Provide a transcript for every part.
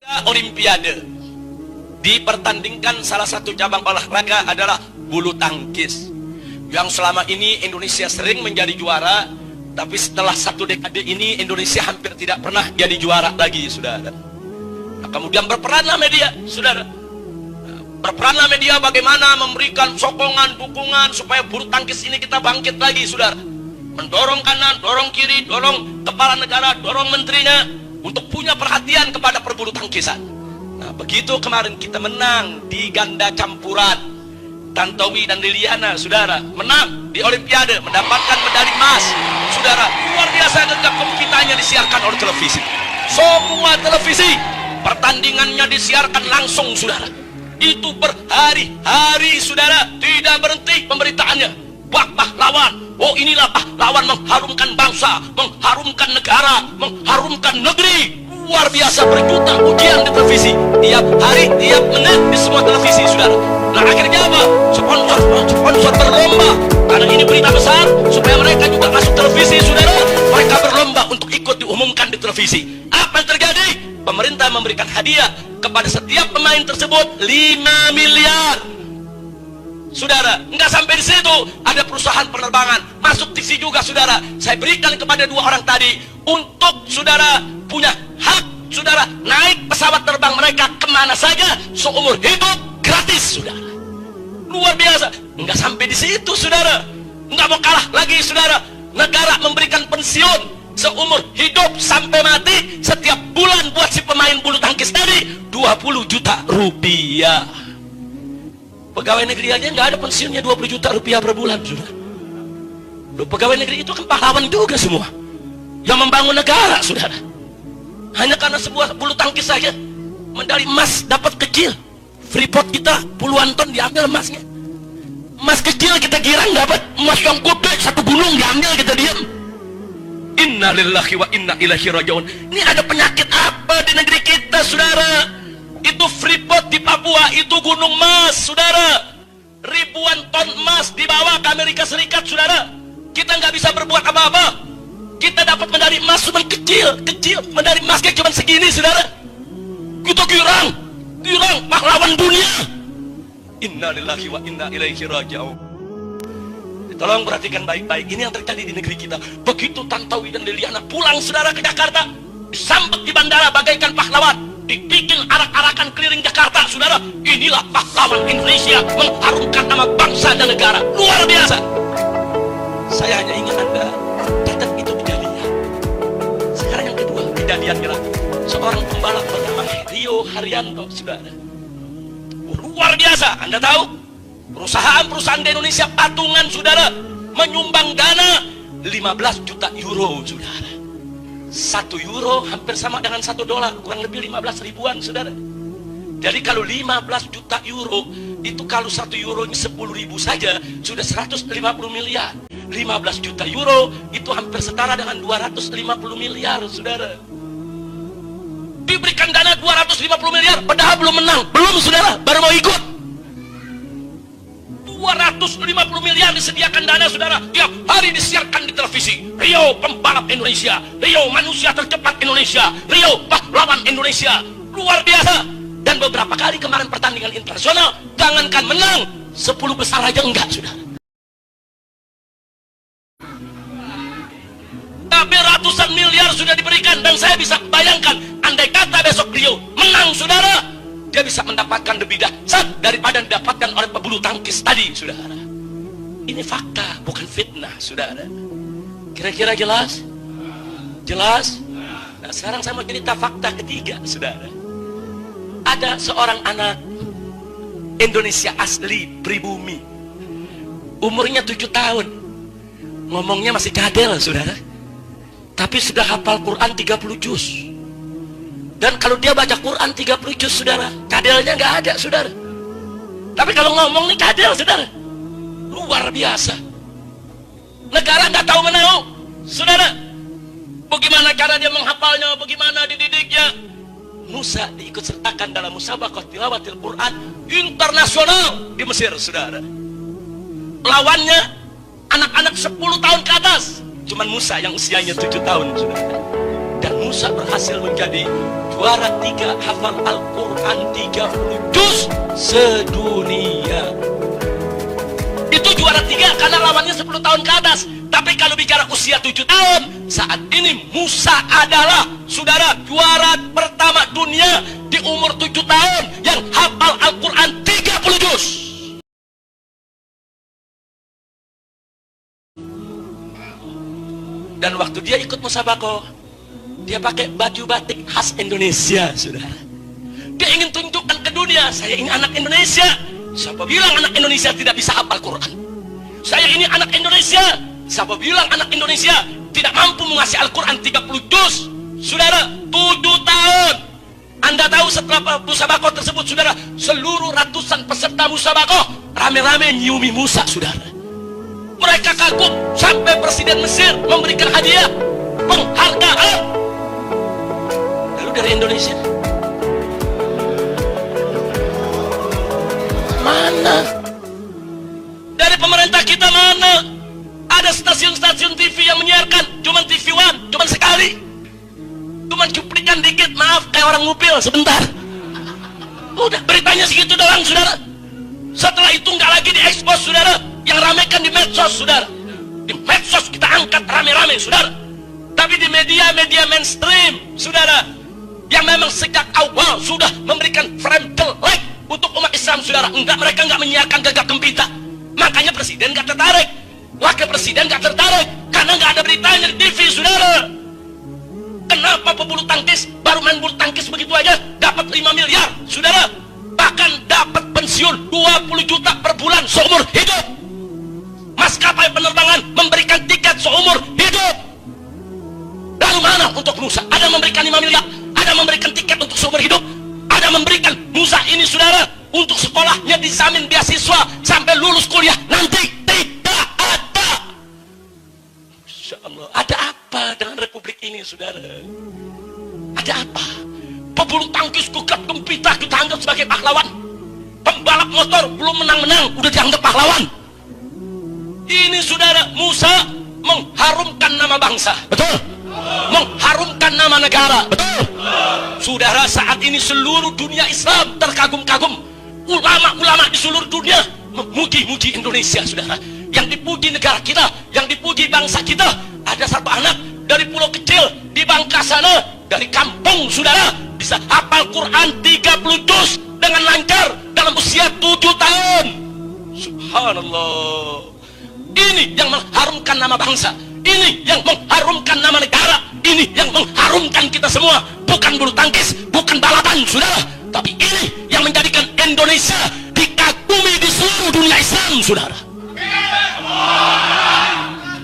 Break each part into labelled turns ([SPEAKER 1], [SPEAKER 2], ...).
[SPEAKER 1] Olimpiade dipertandingkan salah satu cabang olahraga adalah bulu tangkis, yang selama ini Indonesia sering menjadi juara, tapi setelah satu dekade ini Indonesia hampir tidak pernah jadi juara lagi, saudara. Nah, kemudian berperanlah media, saudara. Berperanlah media bagaimana memberikan sokongan, dukungan supaya bulu tangkis ini kita bangkit lagi, saudara. Mendorong kanan, dorong kiri, dorong kepala negara, dorong menterinya untuk punya perhatian kepada perbulu tangkisan. Nah, begitu kemarin kita menang di ganda campuran, Tantowi dan Liliana, saudara, menang di Olimpiade, mendapatkan medali emas, saudara. Luar biasa ketika kompetisinya disiarkan oleh televisi. Semua televisi pertandingannya disiarkan langsung, saudara. Itu berhari-hari, saudara, tidak berhenti pemberitaannya. Pahlawan, oh inilah pahlawan mengharumkan bangsa, mengharumkan negara, mengharumkan negeri. Luar biasa, berjuta ujian di televisi, tiap hari, tiap menit di semua televisi, saudara. Nah, akhirnya apa? Sponsor berlomba, karena ini berita besar, supaya mereka juga masuk televisi, saudara. Mereka berlomba untuk ikut diumumkan di televisi. Apa yang terjadi? Pemerintah memberikan hadiah kepada setiap pemain tersebut 5 miliar. Saudara, nggak sampai di situ, ada perusahaan penerbangan masuk TV juga, saudara. Saya berikan kepada 2 orang tadi untuk saudara punya hak, saudara, naik pesawat terbang mereka kemana saja seumur hidup gratis, saudara. Luar biasa. Nggak sampai di situ, saudara. Nggak mau kalah lagi, saudara. Negara memberikan pensiun seumur hidup sampai mati setiap bulan buat si pemain bulu tangkis tadi 20 juta rupiah. Pegawai negeri aja nggak ada pensiunnya 20 juta rupiah per bulan, saudara. Pegawai negeri itu kan pahlawan juga semua, yang membangun negara, saudara. Hanya karena sebuah bulu tangkis saja medali emas dapat kecil. Freeport kita puluhan ton diambil emasnya. Emas kecil kita girang dapat emas yang gede, satu gunung diambil, kita diam. Inna lillahi wa inna ilaihi rajiun. Ini ada penyakit apa di negeri kita, saudara? Itu Freeport di Papua, itu gunung emas, saudara. Ribuan ton emas dibawa ke Amerika Serikat, saudara. Kita nggak bisa berbuat apa-apa. Kita dapat medali emas cuma kecil, medali emasnya cuma segini, saudara. Kita girang pahlawan dunia. Inna lillahi wa inna ilaihi rajiun. Tolong perhatikan baik-baik, ini yang terjadi di negeri kita. Begitu Tantowi dan Liliana pulang, saudara, ke Jakarta, disambut di bandara bagaikan pahlawan, dibikin arak-arakan keliling Jakarta, saudara. Inilah pahlawan Indonesia, mengharumkan nama bangsa dan negara. Luar biasa. Saya hanya ingin Anda catat itu kejadian. Sekarang yang kedua, kejadian lagi. Seorang pembalap bernama Rio Haryanto, saudara. Luar biasa. Anda tahu? Perusahaan-perusahaan di Indonesia patungan, saudara, menyumbang dana 15 juta euro, saudara. 1 euro hampir sama dengan 1 dolar, kurang lebih 15 ribuan, saudara. Jadi kalau 15 juta euro, itu kalau 1 euronya 10 ribu saja, sudah 150 miliar. 15 juta euro, itu hampir setara dengan 250 miliar, saudara. Diberikan dana 250 miliar, padahal belum menang. Belum, saudara, baru mau ikut. 250 miliar disediakan dana, saudara. Tiap hari disiarkan di televisi. Rio pembalap Indonesia, Rio manusia tercepat Indonesia, Rio pahlawan Indonesia. Luar biasa. Dan beberapa kali kemarin pertandingan internasional, jangankan menang, 10 besar aja enggak, saudara. Tapi ratusan miliar sudah diberikan. Dan saya bisa bayangkan, andai kata besok Rio menang, saudara, dia bisa mendapatkan lebih dahsyat daripada didapatkan oleh pebulu tangkis tadi, saudara. Ini fakta, bukan fitnah, saudara. Kira-kira jelas? Jelas? Nah, sekarang saya mau cerita fakta ketiga, saudara. Ada seorang anak Indonesia asli, pribumi. Umurnya 7 tahun. Ngomongnya masih cadel, saudara. Tapi sudah hafal Quran 30 juz. Dan kalau dia baca Quran 30 juz, saudara, cadelnya nggak ada, saudara. Tapi kalau ngomong nih cadel, saudara. Luar biasa. Negara nggak tahu menahu, saudara. Bagaimana cara dia menghafalnya, bagaimana dididiknya. Musa diikut sertakan dalam musabaqah tilawatil Quran internasional di Mesir, saudara. Lawannya anak-anak 10 tahun ke atas. Cuman Musa yang usianya 7 tahun, saudara. Dan Musa berhasil menjadi juara 3 hafal Al-Quran 30 juz sedunia. Itu juara 3 karena lawannya 10 tahun ke atas. Tapi kalau bicara usia 7 tahun, saat ini Musa adalah, saudara, juara pertama dunia di umur 7 tahun yang hafal Al-Quran 30 juz. Dan waktu dia ikut musabakoh, dia pakai baju batik khas Indonesia, saudara. Dia ingin tunjukkan ke dunia, saya ini anak Indonesia. Siapa bilang anak Indonesia tidak bisa hafal Quran? Saya ini anak Indonesia. Siapa bilang anak Indonesia tidak mampu menguasai Al-Quran 30 juz? Saudara, 7 tahun. Anda tahu setelah musabakoh tersebut, saudara, seluruh ratusan peserta musabakoh rame-rame nyiumi Musa, saudara. Mereka kagum sampai Presiden Mesir memberikan hadiah penghargaan. Lalu dari Indonesia mana? Dari pemerintah kita mana? Ada stasiun-stasiun TV yang menyiarkan cuman TV One, cuman sekali, cuman cuplikan dikit, maaf kayak orang ngupil sebentar. Udah beritanya segitu doang, saudara. Setelah itu nggak lagi diekspos, saudara. Yang ramekan di medsos, saudara. Di medsos kita angkat rame-rame, saudara. Tapi di media-media mainstream, saudara, yang memang sejak awal sudah memberikan frame jelek untuk umat Islam, saudara, mereka nggak menyiarkan Gagak Gempita. Makanya presiden nggak tertarik, wakil presiden nggak tertarik, karena nggak ada beritanya di TV, saudara. Kenapa pebulu tangkis baru main bulu tangkis begitu aja dapat 5 miliar, saudara? Bahkan dapat pensiun 20 juta per bulan seumur hidup. Maskapai penerbangan memberikan tiket seumur hidup. Lalu mana untuk Musa? Ada memberikan 5 miliar, ada memberikan tiket untuk seumur hidup, ada memberikan Musa ini, saudara, untuk sekolahnya dijamin beasiswa sampai lulus kuliah nanti. Tidak ada. Insya Allah. Ada apa dengan republik ini, saudara? Ada apa? Pebulu tangkis Gagak Gempita kita anggap sebagai pahlawan. Pembalap motor belum menang-menang udah dianggap pahlawan. Ini, saudara, Musa mengharumkan nama bangsa, betul? Mengharumkan nama negara, betul? Saudara, saat ini seluruh dunia Islam terkagum-kagum. Ulama-ulama di seluruh dunia memuji-muji Indonesia, saudara. Yang dipuji negara kita, yang dipuji bangsa kita. Ada satu anak dari pulau kecil di Bangka sana, dari kampung, saudara, bisa hafal Quran 30 juz dengan lancar dalam usia 7 tahun. Subhanallah. Ini yang mengharumkan nama bangsa, ini yang mengharumkan nama negara, ini yang mengharumkan kita semua. Bukan bulu tangkis, bukan balapan, saudara, tapi ini yang menjadikan Indonesia dikagumi di seluruh dunia Islam, saudara.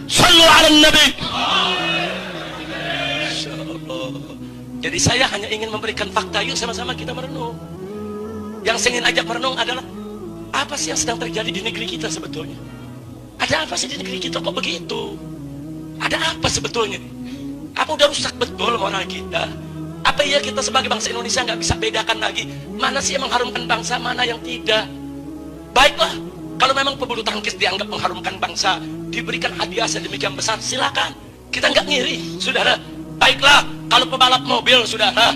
[SPEAKER 1] Sallu ala Nabi. Insyaallah. Jadi saya hanya ingin memberikan fakta, yuk sama-sama kita merenung. Yang saya ingin ajak merenung adalah apa sih yang sedang terjadi di negeri kita sebetulnya? Ada apa sih di negeri kita kok begitu? Ada apa sebetulnya? Apa udah rusak betul moral kita? Apa iya kita sebagai bangsa Indonesia nggak bisa bedakan lagi mana sih yang mengharumkan bangsa, mana yang tidak? Baiklah, kalau memang pebulu tangkis dianggap mengharumkan bangsa, diberikan hadiah sedemikian besar, silakan. Kita nggak ngiri, saudara. Baiklah, kalau pebalap mobil, saudara,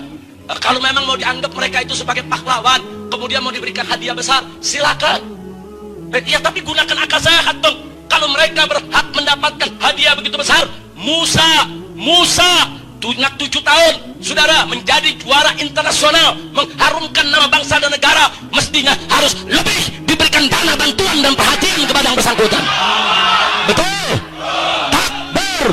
[SPEAKER 1] kalau memang mau dianggap mereka itu sebagai pahlawan, kemudian mau diberikan hadiah besar, silakan. Ya, tapi gunakan akal sehat dong. Kalau mereka berhak mendapatkan hadiah begitu besar, Musa 7 tahun, saudara, menjadi juara internasional, mengharumkan nama bangsa dan negara, mestinya harus lebih diberikan dana bantuan dan perhatian kepada yang bersangkutan. Betul? Takbir.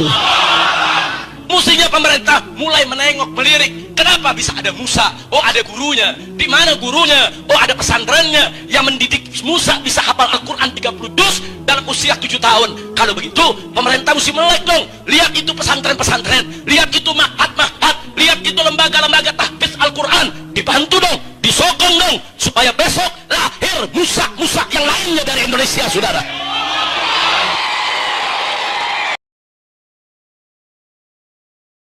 [SPEAKER 1] Mestinya pemerintah mulai menengok, melirik. Kenapa bisa ada Musa? Oh, ada gurunya. Di mana gurunya? Oh, ada pesantrennya yang mendidik Musa bisa hafal Al-Quran 30 juz dalam usia 7 tahun. Kalau begitu, pemerintah mesti melek dong. Lihat itu pesantren-pesantren, lihat itu ma'had-ma'had, lihat itu lembaga-lembaga tahfiz Al-Quran. Dibantu dong, disokong dong, supaya besok lahir Musa yang lainnya dari Indonesia, saudara.